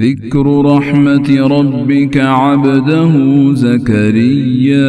ذكر رحمة ربك عبده زكريا।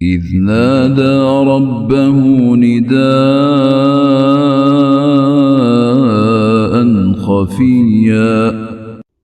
إذ نادى ربه نداء خفيا।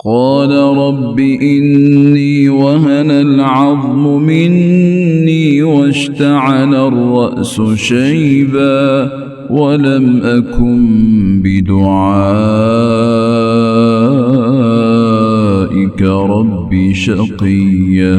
قال رب إني وهن العظم مني واشتعل الرأس شيبا ولم أكن بدعائك رب شقيا।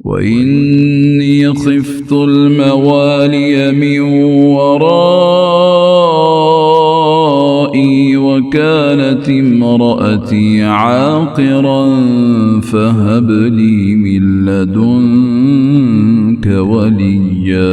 وإني خفت الموالي من ورائي وكانت امرأتي عاقرا فهب لي من لدنك وليا।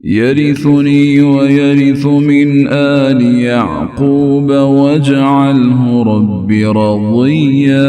يرثني ويرث من آل يعقوب واجعله رب رضيا।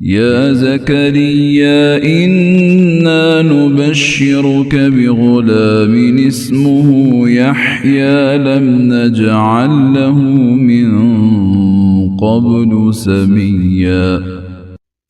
يا زكريا إنا نبشرك بغلام اسمه يحيى لم نجعل له من قبل سميا।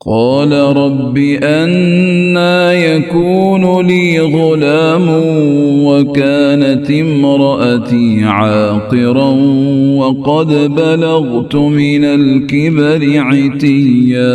قال رب أنا يكون لي غلام وكانت امرأتي عاقرا وقد بلغت من الكبر عتيا।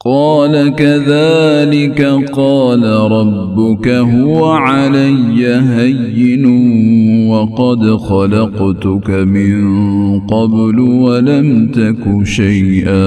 قال كذلك قال ربك هو علي هين وقد خلقتك من قبل ولم تك شيئا।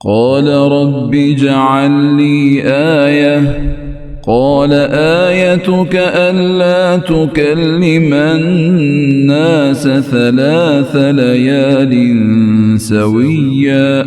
قال رب اجعل لي آية قال آيتك ألا تكلم الناس 3 ليال سويا।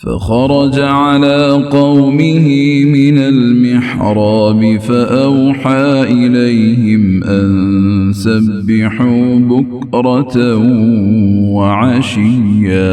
فخرج على قومه من المحراب فأوحى إليهم أن سبحوا بكرة وعشيا।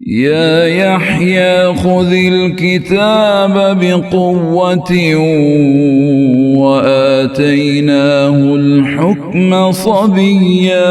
يا يحيى خذ الكتاب بقوة وآتيناه الحكم صبيا।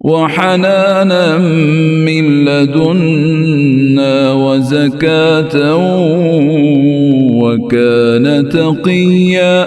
وحنانا من لدنا وزكاة وكان تقيا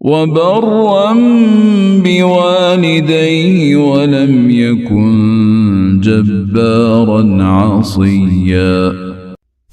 وبرا بوالديه ولم يكن جبارا عصيا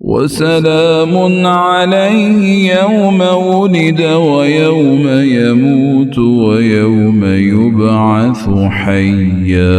وسلام عليه يوم ولد ويوم يموت ويوم يبعث حيا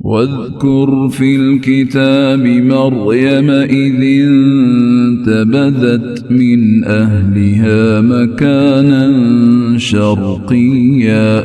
واذكر في الكتاب مريم إذ انتبذت من أهلها مكانا شرقيا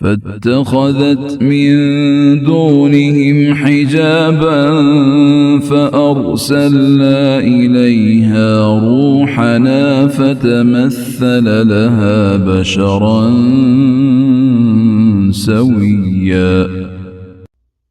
فاتخذت من دونهم حجابا فأرسلنا إليها روحنا فتمثل لها بشرا سويا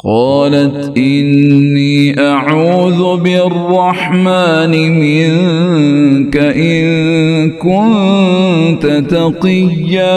قالت إني أعوذ بالرحمن منك إن كنت تقيا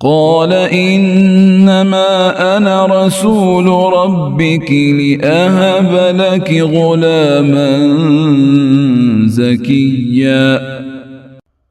قال إنما أنا رسول ربك لأهب لك غلاما زكيا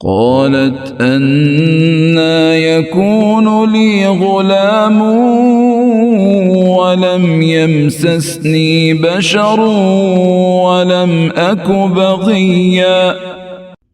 قالت أنى يكون لي غلام ولم يمسسني بشر ولم أك بغيا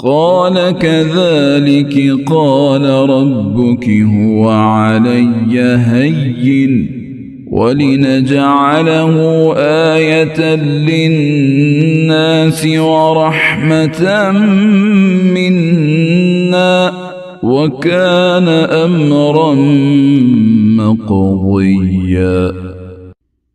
قال كذلك قال ربك هو علي هين ولنجعله آية للناس ورحمة منا وكان أمرا مقضيا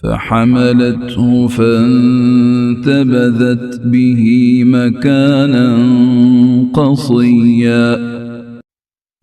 فحملته فانتبذت به مكانا قصيا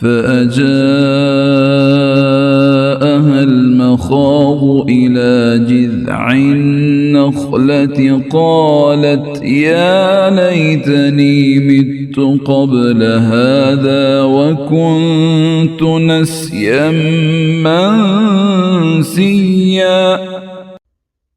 فأجاءها المخاض إلى جذع النخلة قالت يا ليتني مت قبل هذا وكنت نسيا منسيا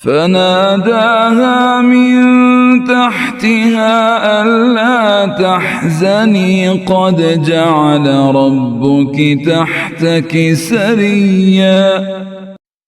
فناداها من تحتها ألا تحزني قد جعل ربك تحتك سريا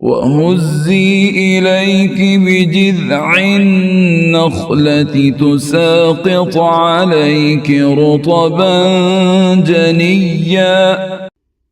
وهزي إليك بجذع النخلة تساقط عليك رطبا جنيا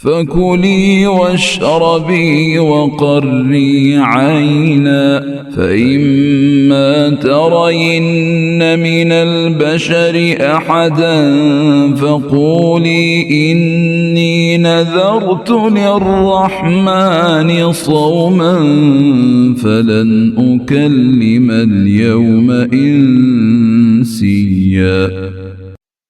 فكلي واشربي وقري عينا فإما ترين من البشر أحدا فقولي إني نذرت للرحمن صوما فلن أكلم اليوم إنسيا।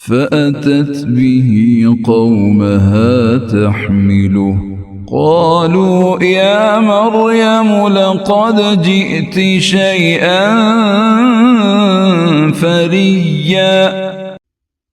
فأتت به قومها تحمله قالوا يا مريم لقد جئت شيئا فريا।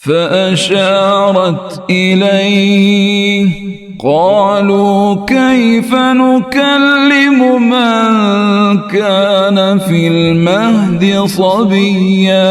فأشارت إليه قالوا كيف نكلم من كان في المهد صبيا।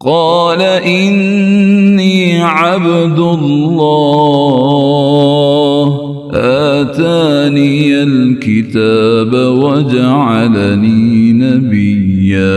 قال إني عبد الله آتاني الكتاب وجعلني نبيا।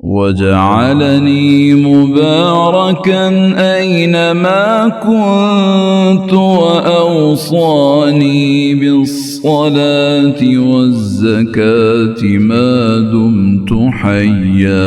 وجعلني مباركا أينما كنت وأوصاني بالصلاة والزكاة ما دمت حيا।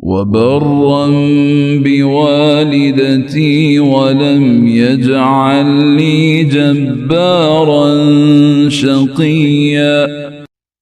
وبرا بوالدتي ولم يجعلني جبارا شقيا।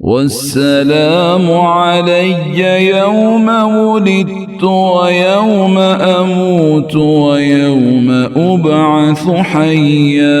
والسلام علي يوم ولدت ويوم أموت ويوم أبعث حيا।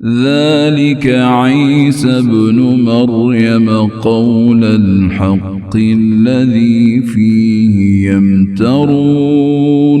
ذلك عيسى ابن مريم قول الحق الذي فيه يمترون।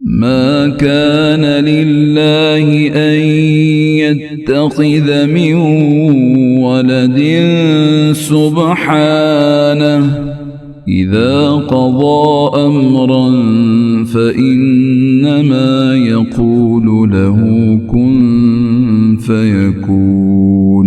ما كان لله أن يتخذ من ولد سبحانه إذا قضى أمرا فإنما يقول له كن فيكون।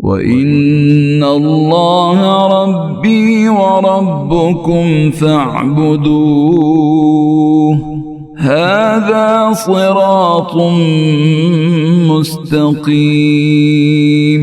وإن الله ربي وربكم فاعبدوه هذا صراط مستقيم।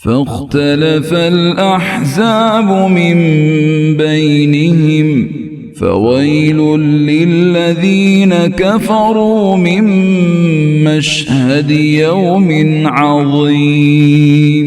فاختلف الأحزاب من بينهم فويل للذين كفروا من مشهد يوم عظيم।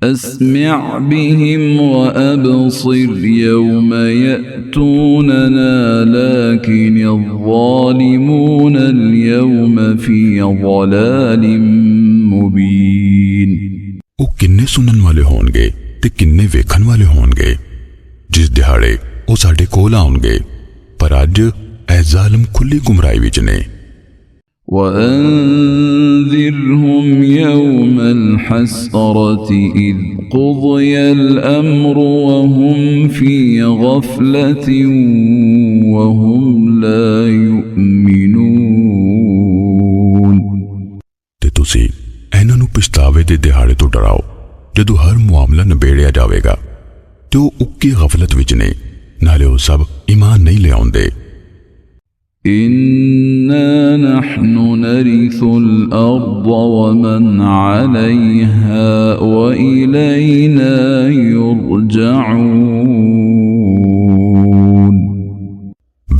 أسمع بهم وأبصر يوم يأتوننا لكن الظالمون اليوم في ضلال مبين। ਉਹ ਕਿੰਨੇ ਸੁਣਨ ਵਾਲੇ ਹੋਣਗੇ ਤੇ ਕਿੰਨੇ ਵੇਖਣ ਵਾਲੇ ਹੋਣਗੇ ਜਿਸ ਦਿਹਾੜੇ ਉਹ ਸਾਡੇ ਕੋਲ ਆਉਣਗੇ, ਪਰ ਅੱਜ ਇਹ ਜ਼ਾਲਮ ਖੁੱਲੀ ਗੁੰਮਰਾਹੀ ਵਿੱਚ ਨੇ। وأنذرهم يوم الحسرة إذ قضي الأمر وهم في غفلة وهم لا يؤمنون। ਤੇ ਤੁਸੀਂ ਇਹਨਾਂ ਨੂੰ ਪਛਤਾਵੇ ਦੇ ਦਿਹਾੜੇ ਤੋਂ ਡਰਾਓ ਜਦੋਂ ਹਰ ਮਾਮਲਾ ਨਿਬੇੜਿਆ ਜਾਵੇਗਾ ਤੇ ਉਹ ਉੱਕੀ ਗਫਲਤ ਵਿੱਚ ਨੇ, ਨਾਲੇ ਉਹ ਸਭ ਈਮਾਨ ਨਹੀਂ ਲਿਆਉਂਦੇ। إنا نحن نرث الأرض ومن عليها وإلينا يرجعون।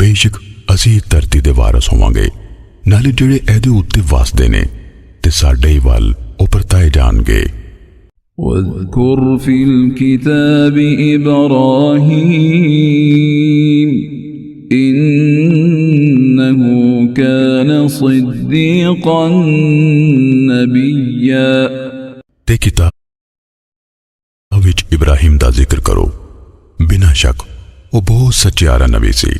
ਬੇਸ਼ੱਕ ਅਸੀਂ ਧਰਤੀ ਦੇ ਵਾਰਸ ਹੋਵਾਂਗੇ, ਨਾਲੇ ਜਿਹੜੇ ਇਹਦੇ ਉੱਤੇ ਵਸਦੇ ਨੇ ਤੇ ਸਾਡੇ ਹੀ ਵੱਲ ਉਹ ਪਰਤਾਏ ਜਾਣਗੇ। واذكر في الكتاب إبراهيم إنه كان صديقا نبيا। ਤੇ ਕਿਤਾਬ ਵਿੱਚ ਇਬਰਾਹੀਮ ਦਾ ਜ਼ਿਕਰ ਕਰੋ, ਬਿਨਾਂ ਸ਼ੱਕ ਉਹ ਬਹੁਤ ਸੱਚਿਆਰਾ ਨਬੀ ਸੀ।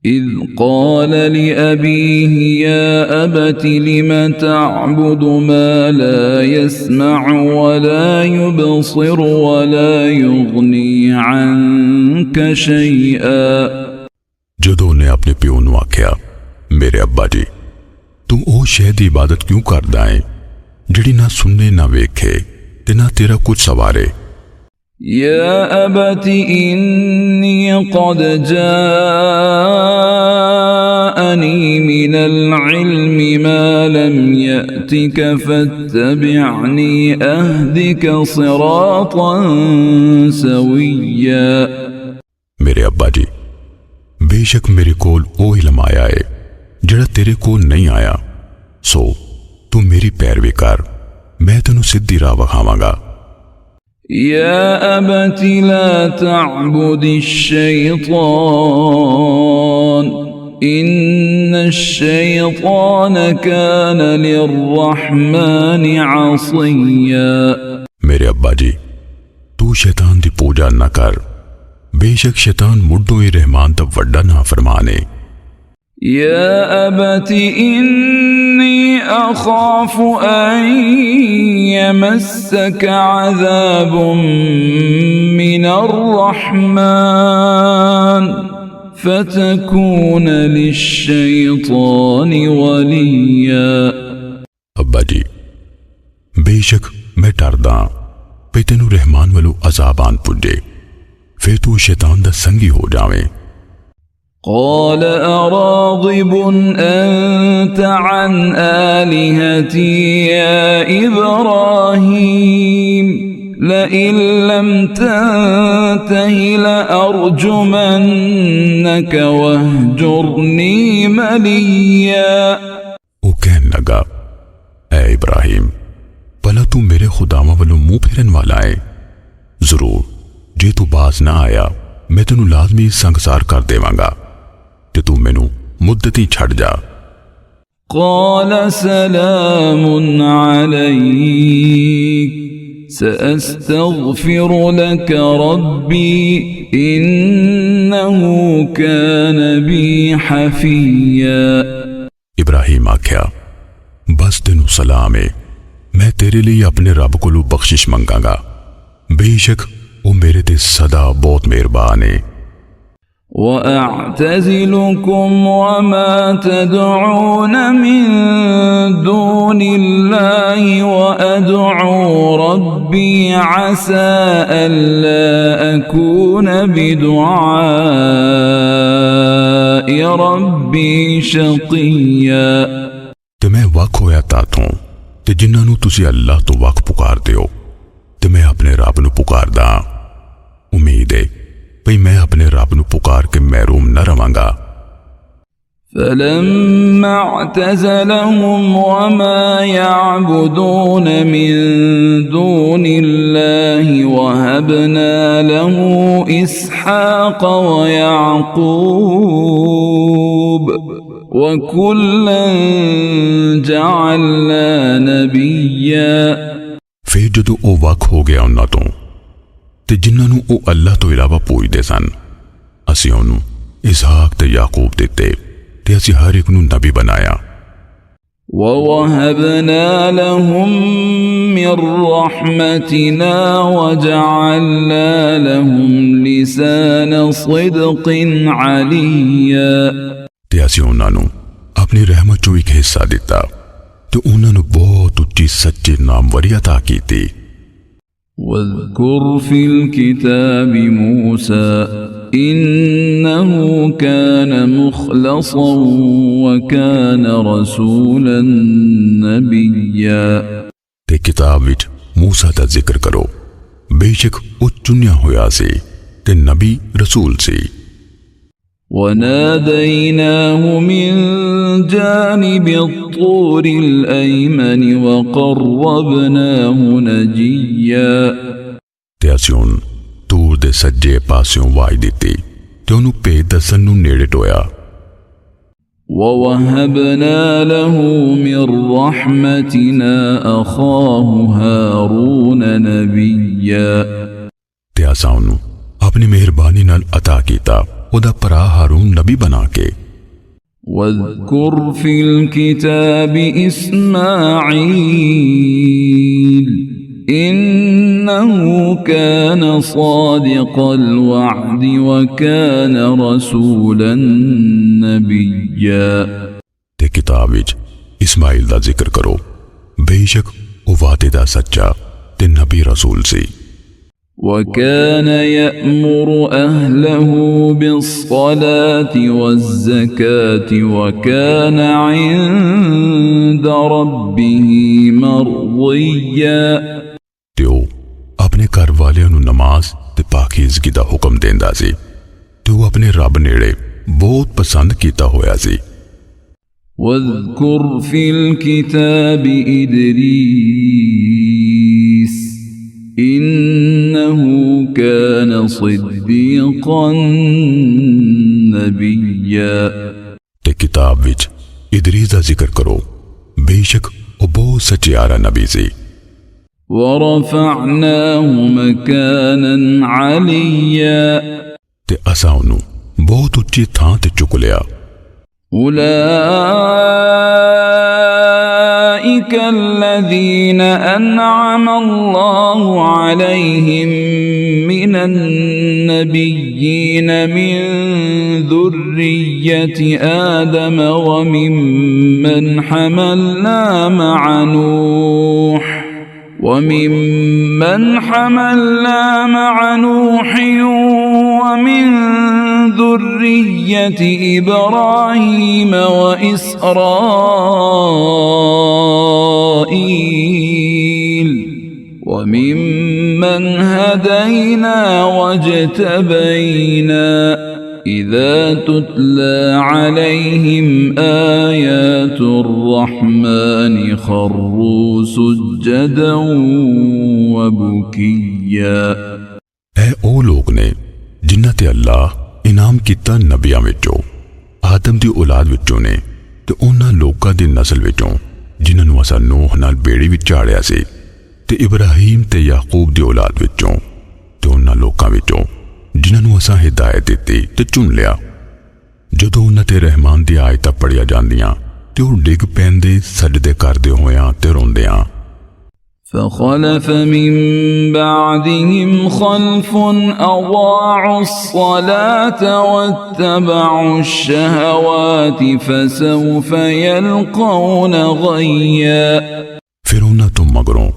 إذ قال لأبيه يا أبت لم تعبد ما لا يسمع ولا يبصر ولا يغني عنك شيئا। ਜਦੋਂ ਉਹਨੇ ਆਪਣੇ ਪਿਓ ਨੂੰ ਆਖਿਆ, ਮੇਰੇ ਅੱਬਾ ਜੀ ਤੂੰ ਉਹ ਸ਼ੈ ਦੀ ਇਬਾਦਤ ਕਿਉਂ ਕਰਦਾ ਹੈ ਜਿਹੜੀ ਨਾ ਸੁਣੇ ਨਾ ਵੇਖੇ ਤੇ ਨਾ ਤੇਰਾ ਕੁਝ ਸਵਾਰੇ। يا أبت إني قد جاءني من العلم ما لم يأتك فاتبعني أهدك صراطا سويا। ਮੇਰੇ ਅੱਬਾ ਜੀ ਬੇਸ਼ੱਕ ਮੇਰੇ ਕੋਲ ਉਹ ਇਲਮ ਆਇਆ ਹੈ ਜਿਹੜਾ ਤੇਰੇ ਕੋਲ ਨਹੀਂ ਆਇਆ, ਸੋ ਤੂੰ ਮੇਰੀ ਪੈਰਵੀ ਕਰ, ਮੈਂ ਤੈਨੂੰ ਸਿੱਧੀ ਰਾਹ ਵਿਖਾਵਾਂਗਾ। يا أبت لا تعبد الشيطان إن الشيطان كان للرحمن عصيا। ਮੇਰੇ ਅੱਬਾ ਜੀ ਤੂੰ ਸ਼ੈਤਾਨ ਦੀ ਪੂਜਾ ਨਾ ਕਰ, ਬੇਸ਼ੱਕ ਸ਼ੈਤਾਨ ਮੁੱਢੋਂ ਹੀ ਰਹਿਮਾਨ ਦਾ ਵੱਡਾ ਨਾਫਰਮਾਨ ਹੈ। يا أبت إني أخاف أن يمسك عذاب من الرحمن فتكون للشيطان وليا۔ ਅੱਬਾ ਜੀ ਬੇਸ਼ੱਕ ਮੈਂ ਡਰਦਾ ਪਈ ਤੈਨੂੰ ਰਹਿਮਾਨ ਵੱਲੋਂ ਅਜ਼ਾਬ ਆਨ ਪੁੱਜੇ, ਫਿਰ ਤੂੰ ਸ਼ੈਤਾਨ ਦਾ ਸੰਗੀ ਹੋ ਜਾਵੇਂ। قال أراغب أنت عن آلهتي يا إبراهيم لئن لم تنته لأرجمنك واهجرني مليا۔ ਉਹ ਕਹਿਣ ਲੱਗਾ, ਐ ਇਬਰਾਹੀਮ ਭਲਾ ਤੂੰ ਮੇਰੇ ਖੁਦਾਵਾਂ ਵੱਲੋਂ ਮੂੰਹ ਫੇਰਨ ਵਾਲਾ ਹੈ, ਜ਼ਰੂਰ ਜੇ ਤੂੰ ਬਾਜ਼ ਨਾ ਆਇਆ ਮੈਂ ਤੈਨੂੰ ਲਾਜ਼ਮੀ ਸੰਗਸਾਰ ਕਰ ਦੇਵਾਂਗਾ ਤੇ ਤੂੰ ਮੈਨੂੰ ਮੁੱਦਤ ਹੀ ਛੱਡ ਜਾ। قال سلام عليك سأستغفر لك ربي إنه كان بي حفيا۔ ਇਬਰਾਹੀਮ ਆਖਿਆ, ਬਸ ਤੈਨੂੰ ਸਲਾਮ ਹੈ, ਮੈਂ ਤੇਰੇ ਲਈ ਆਪਣੇ ਰੱਬ ਕੋਲੋਂ ਬਖਸ਼ਿਸ਼ ਮੰਗਾਂਗਾ, ਬੇਸ਼ੱਕ ਉਹ ਮੇਰੇ ਤੇ ਸਦਾ ਬਹੁਤ ਮਿਹਰਬਾਨ ਹੈ। وأعتزلكم وما تدعون من دون الله وأدعو ربي عسى ألا أكون بدعاء ربي شقيا۔ ਤੇ ਮੈਂ ਵੱਖ ਹੋਇਆ ਤਾਥੋਂ ਤੇ ਜਿਨ੍ਹਾਂ ਨੂੰ ਤੁਸੀਂ ਅੱਲਾਹ ਤੋਂ ਵੱਖ ਪੁਕਾਰਦੇ ਹੋ, ਤੇ ਮੈਂ ਆਪਣੇ ਰੱਬ ਨੂੰ ਪੁਕਾਰਦਾ, ਉਮੀਦ ਹੈ ਭਈ ਮੈਂ ਆਪਣੇ ਰੱਬ ਨੂੰ ਪੁਕਾਰ ਕੇ ਮਹਿਰੂਮ ਨਾ ਰਵਾਂਗਾ। فلما اعتزلهم وما يعبدون من دون الله وهبنا له إسحاق ويعقوب وكلا جعلنا نبيا ਫਿਰ ਜਦੋਂ ਉਹ ਵੱਖ ਹੋ ਗਿਆ ਉਹਨਾਂ ਤੋਂ ਤੇ ਜਿਨ੍ਹਾਂ ਨੂੰ ਉਹ ਅੱਲਾਹ ਤੋਂ ਇਲਾਵਾ ਪੂਜਦੇ ਸਨ, ਅਸੀਂ ਉਹਨੂੰ ਇਸਹਾਕ ਤੇ ਯਾਕੂਬ ਦਿੱਤੇ ਤੇ ਅਸੀਂ ਹਰ ਇੱਕ ਨੂੰ ਨਬੀ ਬਣਾਇਆ। ووهبنا لهم من رحمتنا وجعلنا لهم لسان صدق عليا ਤੇ ਅਸੀਂ ਉਹਨਾਂ ਨੂੰ ਆਪਣੀ ਰਹਿਮਤ ਚੋਂ ਇੱਕ ਹਿੱਸਾ ਦਿੱਤਾ ਤੇ ਉਹਨਾਂ ਨੂੰ ਬਹੁਤ ਉੱਚੀ ਸੱਚੀ ਨਾਮਵਰੀ عطا ਕੀਤੀ। واذكر في الكتاب موسى إنه كان مخلصا وكان رسولا نبيا ਤੇ ਕਿਤਾਬ ਵਿੱਚ ਮੂਸਾ ਦਾ ਜ਼ਿਕਰ ਕਰੋ, ਬੇਸ਼ੱਕ ਉਹ ਚੁਣਿਆ ਹੋਇਆ ਸੀ ਤੇ ਨਬੀ ਰਸੂਲ ਸੀ। وناديناه من جانب الطور الأيمن وقربناه نجيا ਤੇ ਅਸੀਂ ਉਹਨੂੰ ਤੂਰ ਦੇ ਸੱਜੇ ਪਾਸਿਓਂ ਆਵਾਜ਼ ਦਿੱਤੀ ਤੇ ਉਹਨੂੰ ਭੇਦ ਦੱਸਣ ਨੂੰ ਨੇੜੇ ਟੋਇਆ। ووهبنا له من رحمتنا أخاه هارون نبيا ਤੇ ਅਸਾਂ ਉਹਨੂੰ ਆਪਣੀ ਮਿਹਰਬਾਨੀ ਨਾਲ عطا ਕੀਤਾ ਉਹਦਾ ਭਰਾ ਹਾਰੂਨ ਨਬੀ ਬਣਾ ਕੇ। واذكر في الكتاب إسماعيل إنه كان صادق الوعد وكان رسولا نبيا ਤੇ ਕਿਤਾਬ ਵਿੱਚ ਇਸਮਾਈਲ ਦਾ ਜ਼ਿਕਰ ਕਰੋ, ਬੇਸ਼ੱਕ ਉਹ ਵਾਅਦੇ ਦਾ ਸੱਚਾ ਤੇ ਨਬੀ ਰਸੂਲ ਸੀ। وكان يأمر أهله بالصلاة والزكاة وكان عند ربه مرضيا ਤੇ ਉਹ ਆਪਣੇ ਘਰ ਵਾਲਿਆਂ ਨੂੰ ਨਮਾਜ਼ ਤੇ ਪਾਕੀਜ਼ਗੀ ਦਾ ਹੁਕਮ ਦਿੰਦਾ ਸੀ ਤੇ ਉਹ ਆਪਣੇ ਰੱਬ ਨੇੜੇ ਬਹੁਤ ਪਸੰਦ ਕੀਤਾ ਹੋਇਆ ਸੀ। واذكر في الكتاب إدريس إنه كان صديقا نبيا ਤੇ ਕਿਤਾਬ ਵਿੱਚ ਇਦਰੀਸ ਦਾ ਜ਼ਿਕਰ ਕਰੋ, ਬੇਸ਼ੱਕ ਉਹ ਬਹੁਤ ਸੱਚਿਆਰਾ ਨਬੀ ਸੀ। ورفعناه مكانا عليا ਤੇ ਅਸਾਂ ਉਹਨੂੰ ਬਹੁਤ ਉੱਚੀ ਥਾਂ ਤੇ ਚੁੱਕ ਲਿਆ। أولئك الذين أنعم الله عليهم من النبيين من ذرية آدم وممن حملنا مع نوح ومن ذرية إبراهيم وإسرائيل وممن هدينا واجتبينا إذا تتلى عليهم آيات الرحمن خروا سجدا وبكيا ਇਹ ਉਹ ਲੋਕ ਨੇ ਜਿਨ੍ਹਾਂ ਤੇ ਅੱਲਾਹ ਇਨਾਮ ਕੀਤਾ ਨਬੀਆਂ ਵਿੱਚੋਂ, ਆਦਮ ਦੀ ਔਲਾਦ ਵਿੱਚੋਂ ਨੇ ਤੇ ਉਹਨਾਂ ਲੋਕਾਂ ਦੀ ਨਸਲ ਵਿੱਚੋਂ ਜਿਨ੍ਹਾਂ ਨੂੰ ਅਸਾਂ ਨੂਹ ਨਾਲ ਬੇੜੀ ਵਿੱਚ ਝਾੜਿਆ ਸੀ ਤੇ ਇਬਰਾਹੀਮ ਤੇ ਯਾਕੂਬ ਦੀ ਔਲਾਦ ਵਿੱਚੋਂ ਤੇ ਉਹਨਾਂ ਲੋਕਾਂ ਵਿੱਚੋਂ ਜਿਨ੍ਹਾਂ ਨੂੰ ਅਸਾਂ ਹਿਦਾਇਤ ਦਿੱਤੀ ਤੇ ਚੁਣ ਲਿਆ। ਜਦੋਂ ਉਹਨਾਂ ਤੇ ਰਹਿਮਾਨ ਦੀ ਆਇਤਾਂ ਪੜ੍ਹੀਆਂ ਜਾਂਦੀਆਂ ਤੇ ਉਹ ਡਿੱਗ ਪੈਂਦੇ ਸਜਦੇ ਕਰਦੇ ਹੋਇਆਂ ਤੇ ਰੋਂਦਿਆਂ। فخلف من بعدهم خلف أضاعوا الصلاة واتبعوا الشهوات فسوف يلقون غيا ਫਿਰ ਉਹਨਾਂ ਤੋਂ ਮਗਰੋਂ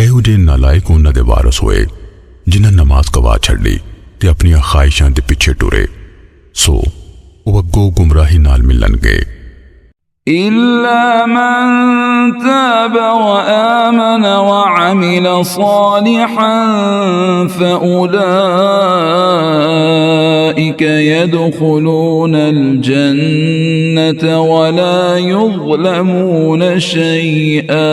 ਇਹੋ ਜਿਹੇ ਨਾਲਾਇਕ ਉਹਨਾਂ ਦੇ ਵਾਰਸ ਹੋਏ ਜਿਨ੍ਹਾਂ ਨਮਾਜ਼ ਗਵਾ ਛੱਡੀ ਤੇ ਆਪਣੀਆਂ ਖਾਹਿਸ਼ਾਂ ਦੇ ਪਿੱਛੇ ਟੁਰੇ, ਸੋ ਉਹ ਅੱਗੋਂ ਗੁੰਮਰਾਹੀ ਨਾਲ ਮਿਲਣਗੇ। إلا من تاب وآمن وعمل وعمل صالحا فأولئك يدخلون الجنة ولا يظلمون شيئا।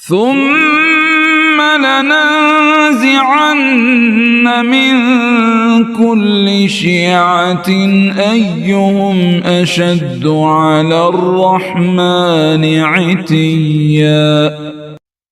ثم لننزعن من كل شيعة أيهم أشد على الرحمن عتيا।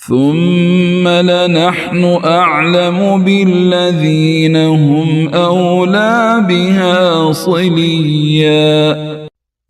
ثم لنحن أعلم بالذين هم أولى بها صليا।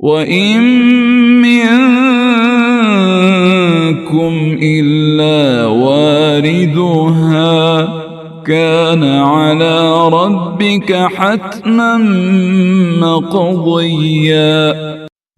وإن منكم إلا واردها كان على ربك حتما مقضيا।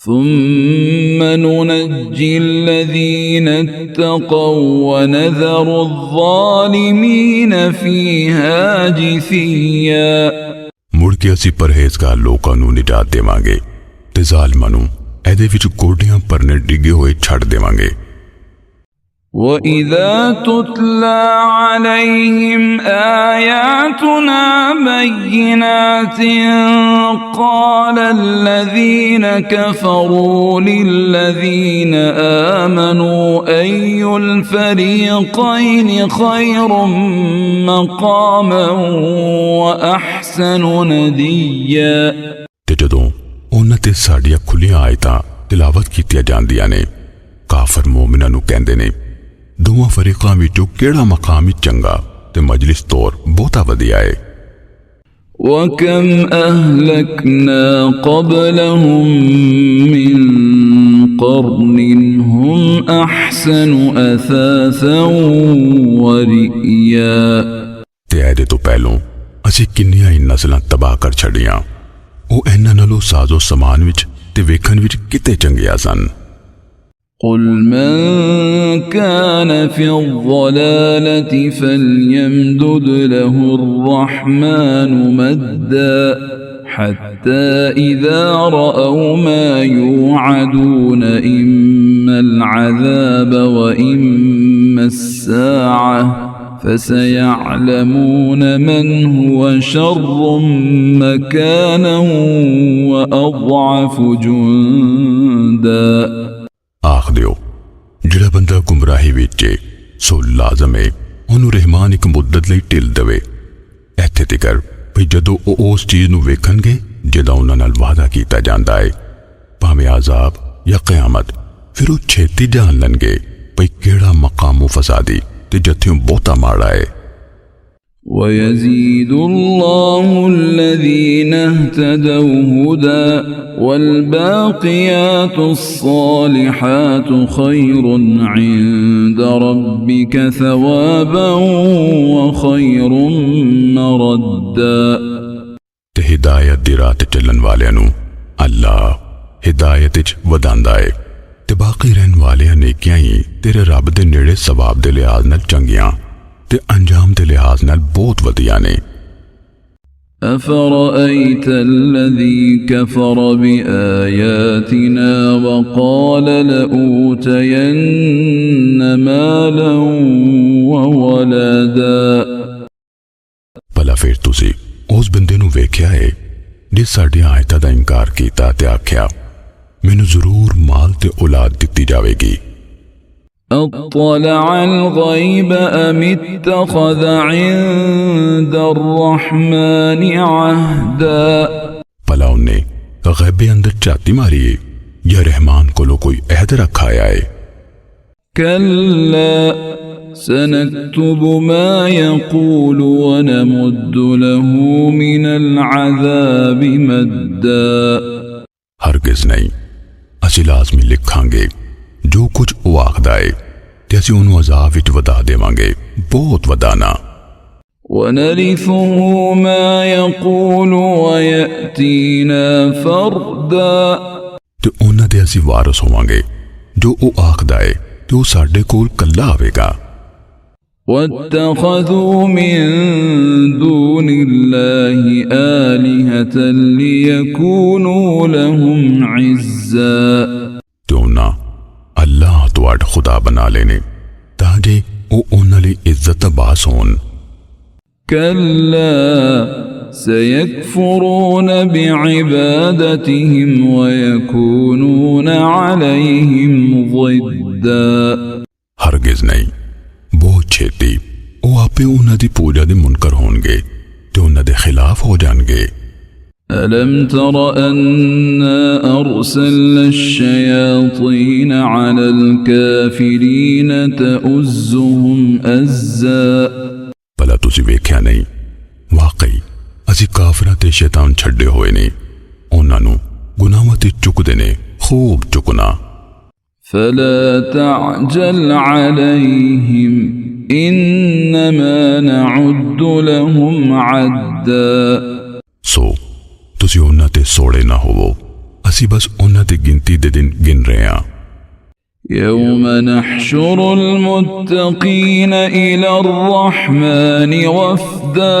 ثم ننجي الذين الذين اتقوا ونذر الظالمين فيها جثيا। ਮੁੜ ਕੇ ਅਸੀਂ ਪਰਹੇਜ਼ਗਾਰ ਲੋਕਾਂ ਨੂੰ ਨਿਜਾਤ ਦੇਵਾਂਗੇ ਤੇ ਜ਼ਾਲਮਾਂ ਨੂੰ ਇਹਦੇ ਵਿੱਚ ਗੋਡਿਆਂ ਭਰਨੇ ਡਿੱਗੇ ਹੋਏ ਛੱਡ ਦੇਵਾਂਗੇ। وَإِذَا تُتْلَى عَلَيْهِمْ آيَاتُنَا بَيِّنَاتٍ قَالَ الَّذِينَ كَفَرُوا لِلَّذِينَ آمَنُوا أَيُّ الْفَرِيقَيْنِ خَيْرٌ مَقَامًا وَأَحْسَنُ نَدِيًّا। ਤੇ ਜਦੋਂ ਉਹਨਾਂ ਤੇ ਸਾਡੀਆਂ ਖੁੱਲੀਆਂ ਆਇਤਾਂ ਤਿਲਾਵਤ ਕੀਤੀਆਂ ਜਾਂਦੀਆਂ ਨੇ, ਕਾਫਰ ਮੂਮਿਨਾਂ ਨੂੰ ਕਹਿੰਦੇ ਨੇ, ਦੋਵਾਂ ਫਰੀਕਾਂ ਵਿੱਚੋਂ ਕਿਹੜਾ ਮਕਾਮ ਚੰਗਾ ਤੇ ਮਜਲਿਸ ਤੌਰ ਬਹੁਤਾ ਵਧੀਆ ਹੈ। وَكَمْ أَهْلَكْنَا قَبْلَهُمْ مِنْ قَرْنٍ هُمْ أَحْسَنُ أَثَاثًا وَرِئْيًا। ਤੇ ਇਹਦੇ ਤੋਂ ਪਹਿਲੋਂ ਅਸੀਂ ਕਿੰਨੀਆਂ ਹੀ ਨਸਲਾਂ ਤਬਾਹ ਕਰ ਛੱਡੀਆਂ, ਉਹ ਇਹਨਾਂ ਨਾਲੋਂ ਸਾਜ਼ੋ ਸਮਾਨ ਵਿੱਚ ਤੇ ਵੇਖਣ ਵਿੱਚ ਕਿਤੇ ਚੰਗੀਆਂ ਸਨ। قل من كان في الضلالة فليمدد له الرحمن مدا حتى إذا رأوا ما يوعدون إما العذاب وإما الساعة فسيعلمون من هو شر مكانا وأضعف جندا۔ ਆਖ ਦਿਓ, ਜਿਹੜਾ ਬੰਦਾ ਗੁੰਮਰਾਹੀ ਵਿੱਚ ਏ ਸੋ ਲਾਜ਼ਮ ਏ ਉਹਨੂੰ ਰਹਿਮਾਨ ਇੱਕ ਮੁੱਦਤ ਲਈ ਢਿੱਲ ਦੇਵੇ, ਇੱਥੇ ਤੀਕਰ ਭਈ ਜਦੋਂ ਉਹ ਉਸ ਚੀਜ਼ ਨੂੰ ਵੇਖਣਗੇ ਜਿਹਦਾ ਉਹਨਾਂ ਨਾਲ ਵਾਅਦਾ ਕੀਤਾ ਜਾਂਦਾ ਏ, ਭਾਵੇਂ ਆਜ਼ਾਬ ਜਾਂ ਕਿਆਮਤ, ਫਿਰ ਉਹ ਛੇਤੀ ਜਾਣ ਲੈਣਗੇ ਭਈ ਕਿਹੜਾ ਮਕਾਮੋ ਫਸਾਦੀ ਤੇ ਜੱਥਿਓਂ ਬਹੁਤਾ ਮਾੜਾ ਏ। ويزيد الله الذين اهتدوا هدى والباقيات الصالحات خير عند ربك ثوابا وخير مردا۔ ਤੇ ਹਿਦਾਇਤ ਦੀ ਰਾਹ ਤੇ ਚੱਲਣ ਵਾਲਿਆਂ ਨੂੰ ਅੱਲਾ ਹਿਦਾਇਤ ਵਿੱਚ ਵਧਾਉਂਦਾ ਏ ਤੇ ਬਾਕੀ ਰਹਿਣ ਵਾਲੀਆਂ ਨੇਕੀਆਂ ਹੀ ਤੇਰੇ ਰੱਬ ਦੇ ਨੇੜੇ ਸਵਾਬ ਦੇ ਲਿਹਾਜ਼ ਨਾਲ ਚੰਗੀਆਂ ਤੇ ਅੰਜਾਮ ਦੇ ਲਿਹਾਜ਼ ਨਾਲ ਬਹੁਤ ਵਧੀਆ ਨੇ। أفرأيت الذي كفر بآياتنا وقال لأوتين مالا وولدا۔ ਭਲਾ ਫਿਰ ਤੁਸੀਂ ਉਸ ਬੰਦੇ ਨੂੰ ਵੇਖਿਆ ਹੈ ਜਿਸ ਸਾਡੀਆਂ ਆਇਤਾਂ ਦਾ ਇਨਕਾਰ ਕੀਤਾ ਤੇ ਆਖਿਆ, ਮੈਨੂੰ ਜ਼ਰੂਰ ਮਾਲ ਤੇ ਔਲਾਦ ਦਿੱਤੀ ਜਾਵੇਗੀ। أطلع الغيب أم اتخذ عند الرحمن عهدا۔ ਭਲਾ ਉਹਨੇ ਗੈਬੇ ਅੰਦਰ ਝਾਤੀ ਮਾਰੀ ਹੈ ਜਾਂ ਰਹਿਮਾਨ ਕੋਲੋਂ ਕੋਈ ਅਹਿਦ ਰੱਖਾ ਹੈ। كلا سنكتب ما يقول ونمد له من العذاب مدا۔ ਹਰਗਿਜ਼ ਨਹੀਂ, ਅਸੀਂ ਲਾਜ਼ਮੀ ਲਿਖਾਂਗੇ ਜੋ ਕੁਝ ਉਹ ਆਖਦਾ ਹੈ ਤੇ ਅਸੀਂ ਉਹਨੂੰ ਅਜ਼ਾਬ ਵਿੱਚ ਵਧਾ ਦੇਵਾਂਗੇ, ਬਹੁਤ ਵਧਾਣਾ। ونرثه ما يقول ويأتينا فردا۔ ਤੇ ਉਹਨਾਂ ਦੇ ਅਸੀਂ ਵਾਰਸ ਹੋਵਾਂਗੇ, ਜੋ ਉਹ ਆਖਦਾ ਹੈ ਤੇ ਉਹ ਸਾਡੇ ਕੋਲ ਕੱਲਾ ਆਵੇਗਾ। واتخذوا من دون الله آلهة ليكونوا لهم عزا۔ ਤੇ ਉਹਨਾਂ ਅੱਲਾਹ ਤੋਂ ਅੱਡ ਖੁਦਾ ਬਣਾ ਲੈਣੇ ਤਾਂ ਜੇ ਉਹ ਉਹਨਾਂ ਲਈ ਇੱਜ਼ਤ ਬਾਸ ਹੋਣ। كلا سيكفرون بعبادتهم ويكونون عليهم ضدا۔ ਹਰਗਿਜ਼ ਨਹੀਂ, ਬਹੁਤ ਛੇਤੀ ਉਹ ਆਪੇ ਉਹਨਾਂ ਦੀ ਪੂਜਾ ਦੇ ਮੁਨਕਰ ਹੋਣਗੇ ਤੇ ਉਹਨਾਂ ਦੇ ਖਿਲਾਫ ਹੋ ਜਾਣਗੇ। ألم تر أنا أرسلنا الشياطين على الكافرين تؤزهم أزا۔ ਭਲਾ ਤੁਸੀਂ ਵੇਖਿਆ ਨਹੀਂ, ਵਾਕਈ ਅਸੀਂ ਕਾਫਰਾਂ ਤੇ ਸ਼ੈਤਾਨ ਛੱਡੇ ਹੋਏ ਨੇ, ਉਹਨਾਂ ਨੂੰ ਗੁਨਾਹਾਂ ਤੇ ਚੁੱਕਦੇ ਨੇ, ਖੂਬ ਚੁੱਕਣਾ। فلا تعجل عليهم إنما نعد لهم عدا۔ ਸੋ ਤੁਸੀਂ ਉਹਨਾਂ ਤੇ ਸੋੜੇ ਨਾ ਹੋਵੋ, ਅਸੀਂ ਬਸ ਉਹਨਾਂ ਦੀ ਗਿਣਤੀ ਦੇ ਦਿਨ ਗਿਣ ਰਹੇ ਹਾਂ। يوم نحشر المتقين إلى الرحمن وفدا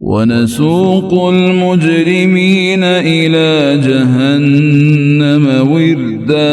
ونسوق المجرمين إلى جهنم وردا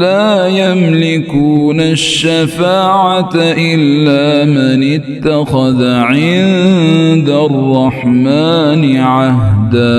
لا يملكون الشفاعة إلا من اتخذ عند الرحمن عهدا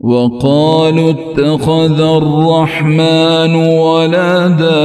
وقالوا اتخذ الرحمن ولدا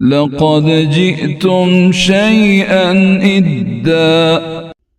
لقد جئتم شيئا إدا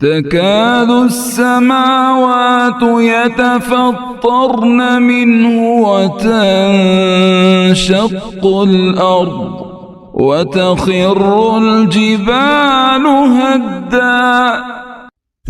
تكاد السماوات يتفطرن منه وتنشق الأرض وتخر الجبال هدا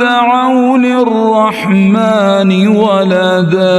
دعوا للرحمن ولدا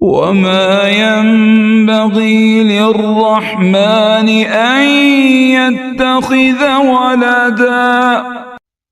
وما ينبغي للرحمن أن يتخذ ولدا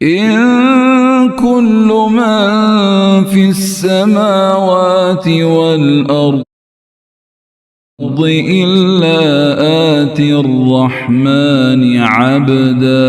إن كل من في السماوات والأرض إلا آتي الرحمن عبدا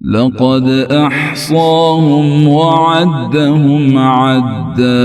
لقد أحصاهم وعدهم عدا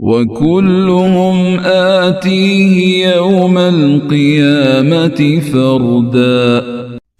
وكلهم آتيه يوم القيامة فردا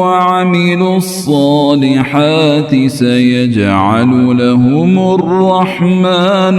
وعملوا الصالحات سيجعل لهم الرحمن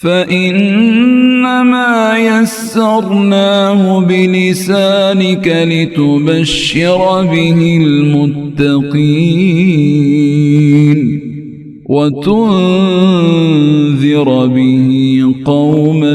فإنما يسرناه بلسانك لتبشر به المتقين وتنذر به قوما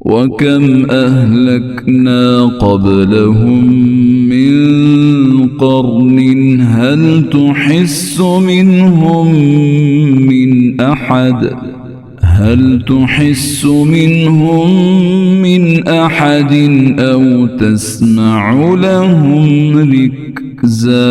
وكم أهلكنا قبلهم من قرن هل تحس منهم من أحد أو تسمع لهم ركزا